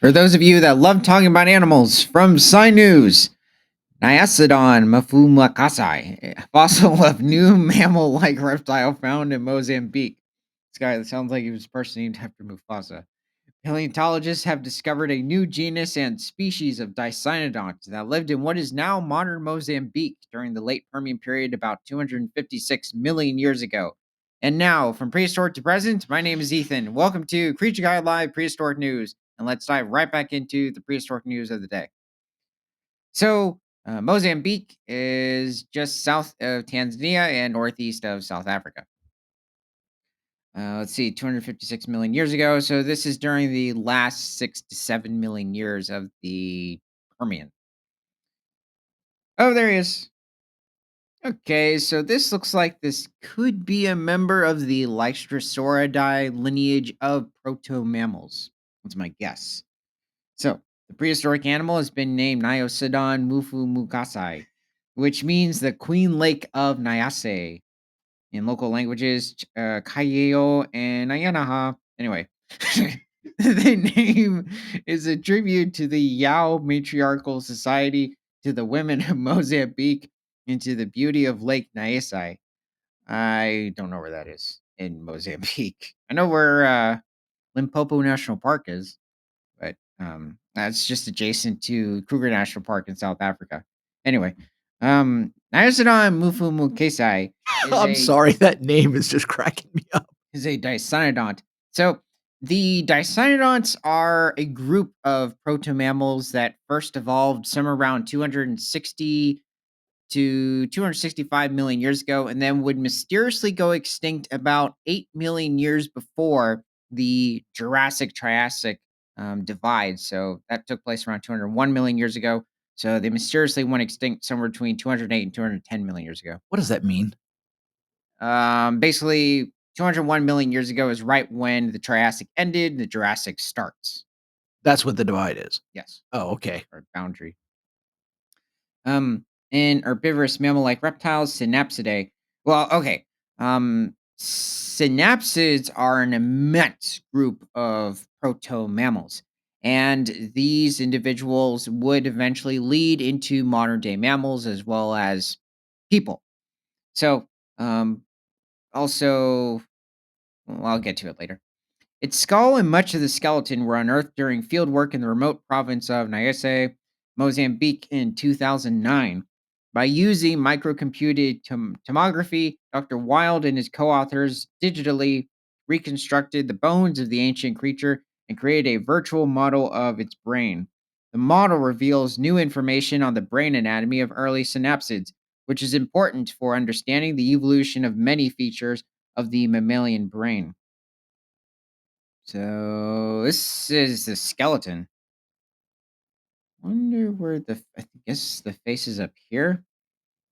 For those of you that love talking about animals, from Sci News, Niassodon mfumukasi, a fossil of new mammal-like reptile found in Mozambique. This guy that sounds like he was a person named after Mufasa. Paleontologists have discovered a new genus and species of Dicynodonts that lived in what is now modern Mozambique during the late Permian period about 256 million years ago. And now, from prehistoric to present, my name is Ethan. Welcome to Creature Guide Live Prehistoric News, and let's dive right back into the prehistoric news of the day. Mozambique is just south of Tanzania and northeast of South Africa. Let's see, 256 million years ago. So this is during the last 6 to 7 million years of the Permian. Oh, there he is. Okay, so this looks like this could be a member of the Lyctrosauridae lineage of proto-mammals. That's my guess. So the prehistoric animal has been named Niassodon mfumukasi, which means the Queen Lake of Nyase in local languages, Kayeo and Ayanaha. Anyway, the name is a tribute to the Yao matriarchal society, to the women of Mozambique, and to the beauty of Lake Nyasa. I don't know where that is in Mozambique. I know where Limpopo National Park is, but that's just adjacent to Kruger National Park in South Africa. Anyway, Niacidon mufumukesai is I'm a sorry, that name is just cracking me up. is a dicynodont. So the dicynodonts are a group of proto-mammals that first evolved somewhere around 260 to 265 million years ago and then would mysteriously go extinct about 8 million years before the Jurassic Triassic divide. So that took place around 201 million years ago. So they mysteriously went extinct somewhere between 208 and 210 million years ago. What does that mean? Basically, 201 million years ago is right when the Triassic ended, the Jurassic starts. That's what the divide is. Yes, Oh, okay. or boundary. In herbivorous mammal-like reptiles, synapsidae. Well, okay. Synapsids are an immense group of proto-mammals, and these individuals would eventually lead into modern-day mammals as well as people. So, also, well, I'll get to it later. Its skull and much of the skeleton were unearthed during field work in the remote province of Niassa, Mozambique in 2009. By using microcomputed tomography, Dr. Wild and his co authors digitally reconstructed the bones of the ancient creature and created a virtual model of its brain. The model reveals new information on the brain anatomy of early synapsids, which is important for understanding the evolution of many features of the mammalian brain. So this is the skeleton. Wonder where I guess the face is up here.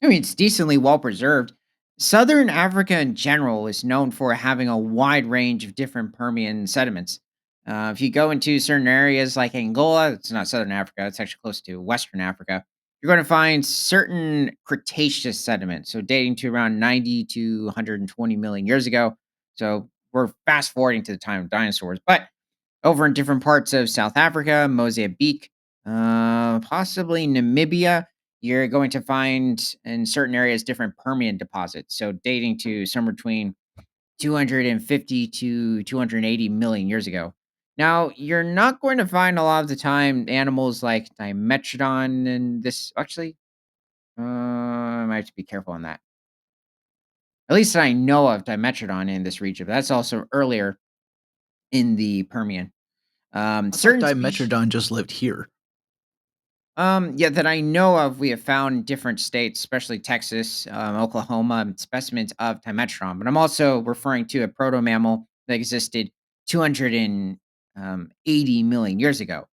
I mean, it's decently well preserved. Southern Africa in general is known for having a wide range of different Permian sediments. If you go into certain areas like Angola, it's not Southern Africa, it's actually close to Western Africa, you're going to find certain Cretaceous sediments, so dating to around 90 to 120 million years ago. So we're fast forwarding to the time of dinosaurs. But over in different parts of South Africa, Mozambique, possibly Namibia, you're going to find in certain areas different Permian deposits. So dating to somewhere between 250 to 280 million years ago. Now, you're not going to find a lot of the time animals like Dimetrodon and this. Actually, I might have to be careful on that. At least I know of Dimetrodon in this region. But that's also earlier in the Permian. I thought Certain species. Dimetrodon just lived here. Yeah, that I know of, we have found in different states, especially Texas, Oklahoma, specimens of Timetron. But I'm also referring to a proto mammal that existed 280 million years ago,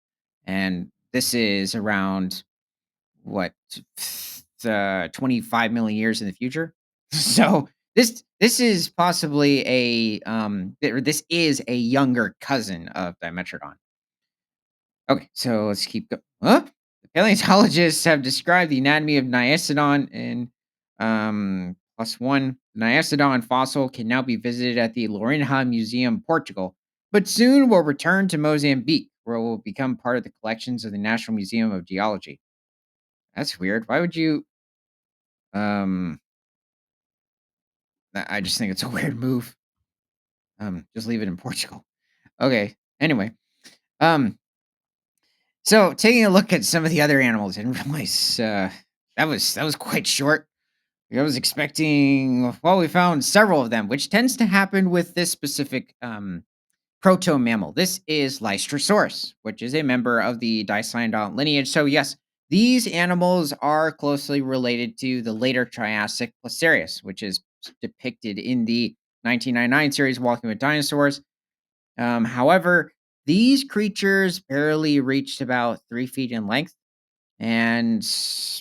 and this is around what 25 million years in the future. So this is possibly this is a younger cousin of Dimetrodon. Okay, so let's keep going. Huh? The paleontologists have described the anatomy of Niassodon in plus one. The Niassodon fossil can now be visited at the Lourinhã Museum, Portugal, but soon will return to Mozambique, will become part of the collections of the National Museum of Geology. That's weird. Why would you? Um, I just think it's a weird move. Just leave it in Portugal. Okay. Anyway, um, so taking a look at some of the other animals, I didn't realize that was quite short. I was expecting. Well, we found several of them, which tends to happen with this specific proto mammal. This is Lystrosaurus, which is a member of the Dicynodont lineage. So, yes, these animals are closely related to the later Triassic Placerius, which is depicted in the 1999 series Walking with Dinosaurs. However, these creatures barely reached about 3 feet in length and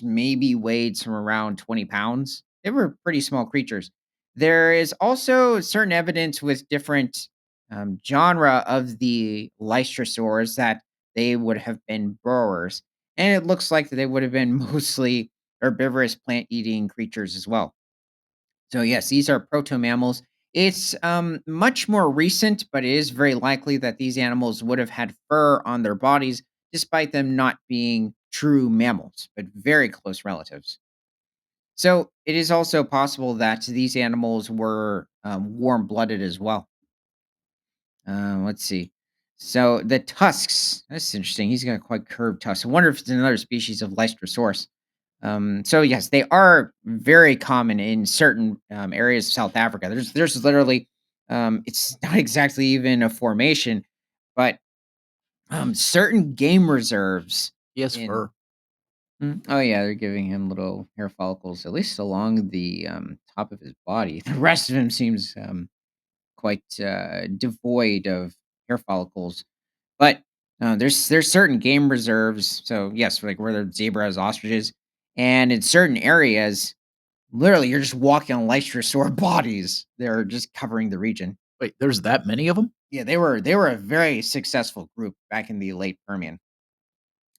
maybe weighed from around 20 pounds. They were pretty small creatures. There is also certain evidence with different genre of the Lystrosaurs that they would have been burrowers. And it looks like that they would have been mostly herbivorous plant eating creatures as well. So, yes, these are proto mammals. It's much more recent, but it is very likely that these animals would have had fur on their bodies, despite them not being true mammals, but very close relatives. So, it is also possible that these animals were warm blooded as well. Let's see. So, the tusks, that's interesting. He's got quite curved tusks. I wonder if it's another species of Lystrosaurus. So yes, they are very common in certain areas of South Africa. There's literally it's not exactly even a formation, but certain game reserves He has in fur. oh yeah, they're giving him little hair follicles, at least along the top of his body. The rest of him seems quite devoid of hair follicles. But there's certain game reserves. So yes, like where there's zebras, ostriches, and in certain areas, literally, you're just walking on Leicester bodies. They're just covering the region. Wait, there's that many of them? Yeah, they were a very successful group back in the late Permian,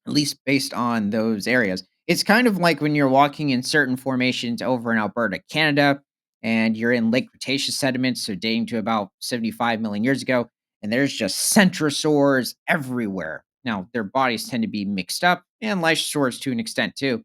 at least based on those areas. It's kind of like when you're walking in certain formations over in Alberta, Canada, and you're in Lake Cretaceous sediments, so dating to about 75 million years ago, and there's just centrosaurs everywhere. Now, their bodies tend to be mixed up, and lysosaurs to an extent too,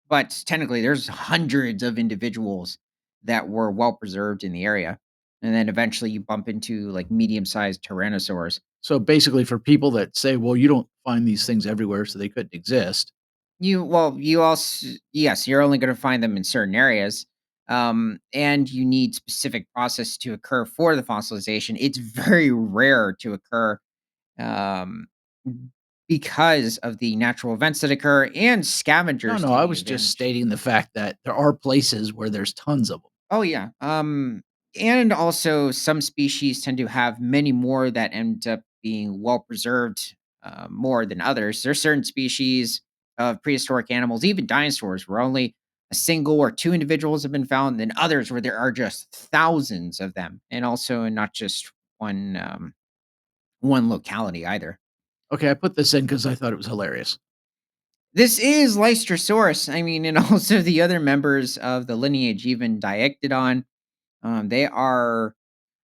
but technically there's hundreds of individuals that were well preserved in the area. And then eventually you bump into like medium-sized tyrannosaurs. So, basically, for people that say, "Well, you don't find these things everywhere, so they couldn't exist." You also, yes, you're only going to find them in certain areas. And you need specific process to occur for the fossilization. It's very rare to occur um, because of the natural events that occur, and No, scavengers no, I taking was just advantage. stating the fact that there are places where there's tons of them. Oh yeah. And also some species tend to have many more that end up being well preserved more than others. There's certain species of prehistoric animals, even dinosaurs, where only a single or two individuals have been found, and others where there are just thousands of them, and also not just one locality either. Okay, I put this in because I thought it was hilarious. This is Lystrosaurus. I mean, and also the other members of the lineage, even Diectodon. They are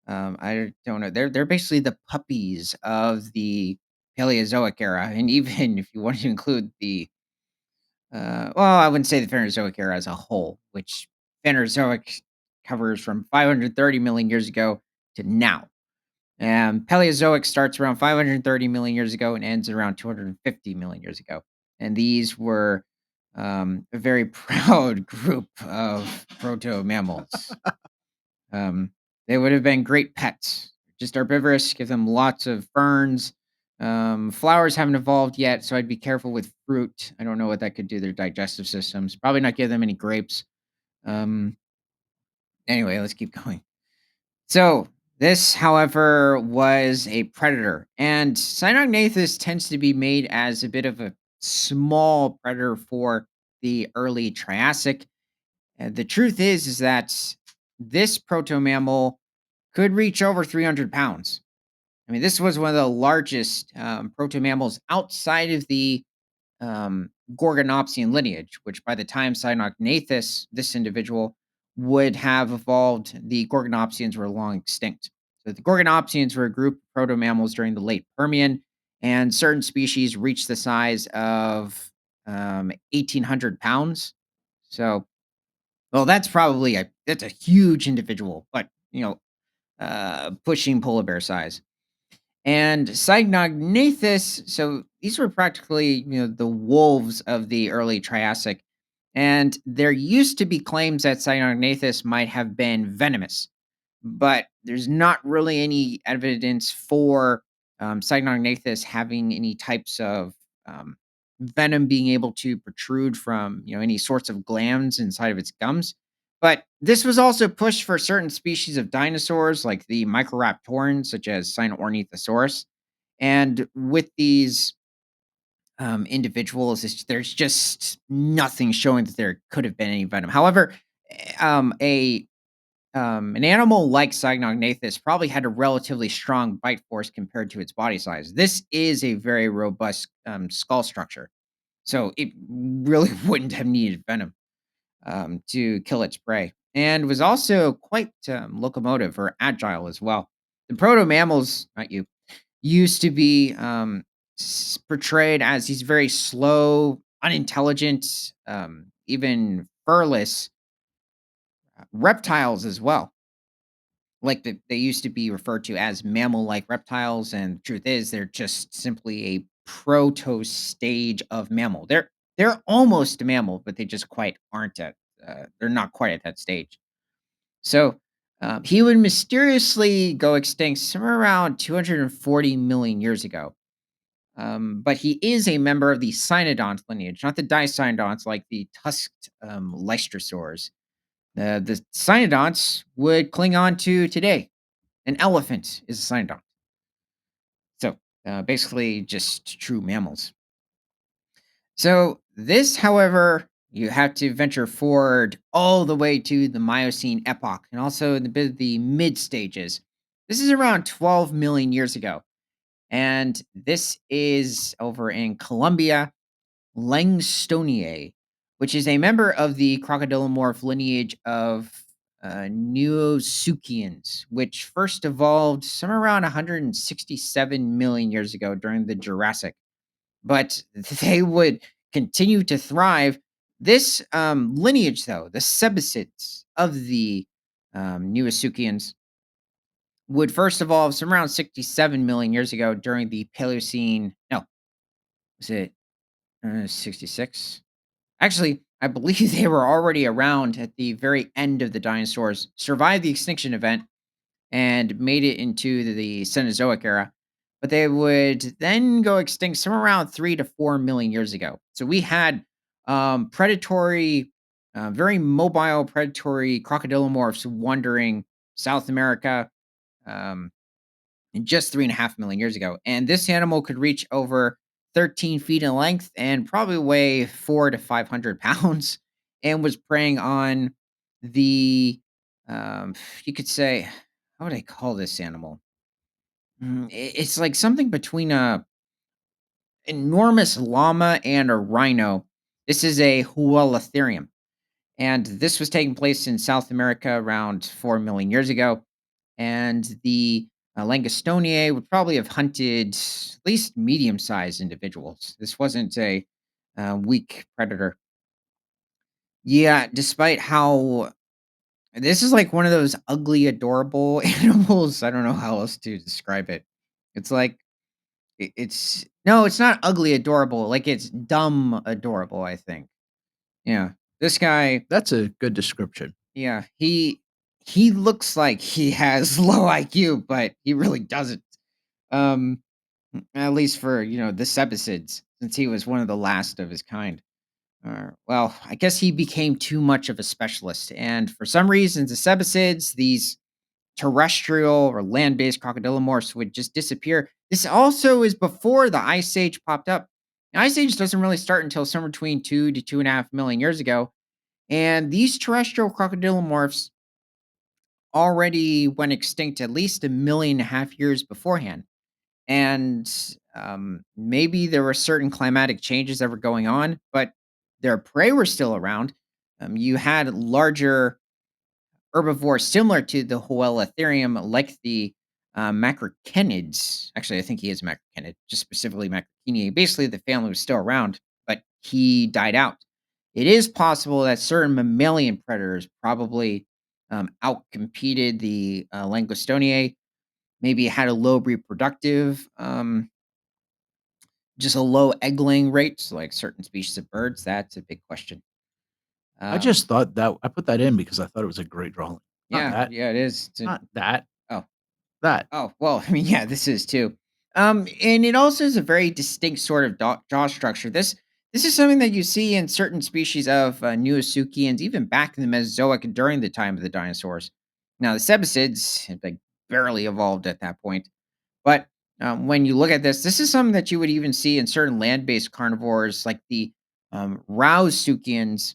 I don't know. They're basically the puppies of the Paleozoic era, and even if you want to include the well, I wouldn't say the Phanerozoic era as a whole, which Phanerozoic covers from 530 million years ago to now. Paleozoic starts around 530 million years ago and ends around 250 million years ago. And these were a very proud group of proto mammals. Um, they would have been great pets. Just herbivorous, give them lots of ferns. Flowers haven't evolved yet, so I'd be careful with fruit. I don't know what that could do to their digestive systems. Probably not give them any grapes. Um, anyway, let's keep going. So, this, however, was a predator, and Cyanognathes tends to be made as a bit of a small predator for the early Triassic. And the truth is that this proto mammal could reach over 300 pounds. I mean, this was one of the largest proto mammals outside of the Gorgonopsian lineage, which by the time Cyanognathes, this individual, would have evolved, the Gorgonopsians were long extinct. So the Gorgonopsians were a group of proto mammals during the late Permian, and certain species reach the size of 1,800 pounds. So, well, that's a huge individual, but pushing polar bear size. And Cygnognathus, so these were practically, the wolves of the early Triassic. And there used to be claims that Cygnognathus might have been venomous, but there's not really any evidence for Cygnognathus having any types of um, venom being able to protrude from any sorts of glands inside of its gums. But this was also pushed for certain species of dinosaurs, like the Microraptorans, such as Sinornithosaurus. And with these there's just nothing showing that there could have been any venom. However, a an animal like Cygnognathus probably had a relatively strong bite force compared to its body size. This is a very robust skull structure, so it really wouldn't have needed venom to kill its prey, and was also quite locomotive or agile as well. The proto mammals, not you, used to be portrayed as these very slow, unintelligent, even furless reptiles as well. They used to be referred to as mammal-like reptiles, and the truth is they're just simply a proto stage of mammal. They're almost a mammal, but they just quite aren't at. They're not quite at that stage. So he would mysteriously go extinct somewhere around 240 million years ago. But he is a member of the Cynodont lineage, not the Dicynodonts like the tusked Lystrosaurs. The Cynodonts would cling on to today. An elephant is a cynodont. So basically, just true mammals. So this, however, you have to venture forward all the way to the Miocene epoch, and also in the mid stages. This is around 12 million years ago, and this is over in Colombia, Langstoniae, which is a member of the crocodilomorph lineage of Neosuchians, which first evolved somewhere around 167 million years ago during the Jurassic. But they would continue to thrive. This lineage, though, the Sebasids of the Neosuchians, would first evolve somewhere around 67 million years ago during the Paleocene. No, was it 66? Actually, I believe they were already around at the very end of the dinosaurs, survived the extinction event, and made it into the Cenozoic era. But they would then go extinct somewhere around 3 to 4 million years ago. So we had predatory, very mobile predatory crocodilomorphs wandering South America, um, just 3.5 million years ago. And this animal could reach over 13 feet in length and probably weigh 4 to 500 pounds, and was preying on the, um, you could say, how would I call this animal? It's like something between a enormous llama and a rhino. This is a Hualatherium, and this was taking place in South America around 4 million years ago. And the Langostoniae would probably have hunted at least medium-sized individuals. This wasn't a weak predator. Yeah, despite how this is like one of those ugly, adorable animals. I don't know how else to describe it. It's like it's no, it's not ugly, adorable. Like it's dumb, adorable. I think. Yeah, this guy. That's a good description. Yeah, he looks like he has low IQ, but he really doesn't. Um, at least for, the Sebasids, since he was one of the last of his kind. Well, I guess he became too much of a specialist, and for some reasons, the Sebasids, these terrestrial or land-based crocodilomorphs, would just disappear. This also is before the Ice Age popped up. The Ice Age doesn't really start until somewhere between 2 to 2.5 million years ago, and these terrestrial crocodilomorphs already went extinct at least 1.5 million years beforehand. And maybe there were certain climatic changes that were going on, but their prey were still around. You had larger herbivores similar to the Hoeletherium, like the macrocanids. Actually, I think he is macrocanid, just specifically macrocenia. Basically, the family was still around, but he died out. It is possible that certain mammalian predators probably outcompeted the Langostoniae, maybe had a low reproductive, just a low egg laying rate, so like certain species of birds. That's a big question. I Um, just thought that I put that in because I thought it was a great drawing. Not yeah, that, yeah, it is. not that, Oh, that. oh, well, I mean, yeah, this is too. And it also is a very distinct sort of jaw structure. This is something that you see in certain species of Neosuchians, even back in the Mesozoic and during the time of the dinosaurs. Now, the Cebicids had like barely evolved at that point, but when you look at this, this is something that you would even see in certain land-based carnivores, like the Rausuchians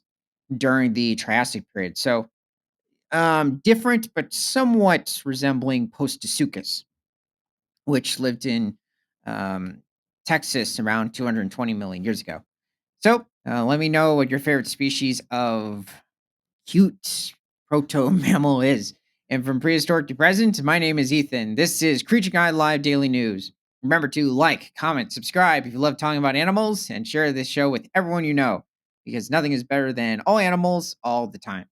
during the Triassic period. So, different but somewhat resembling Postosuchus, which lived in um, Texas around 220 million years ago. So, let me know what your favorite species of cute proto mammal is. And from prehistoric to present, my name is Ethan. This is Creature Guy Live Daily News. Remember to like, comment, subscribe if you love talking about animals, and share this show with everyone you know, because nothing is better than all animals all the time.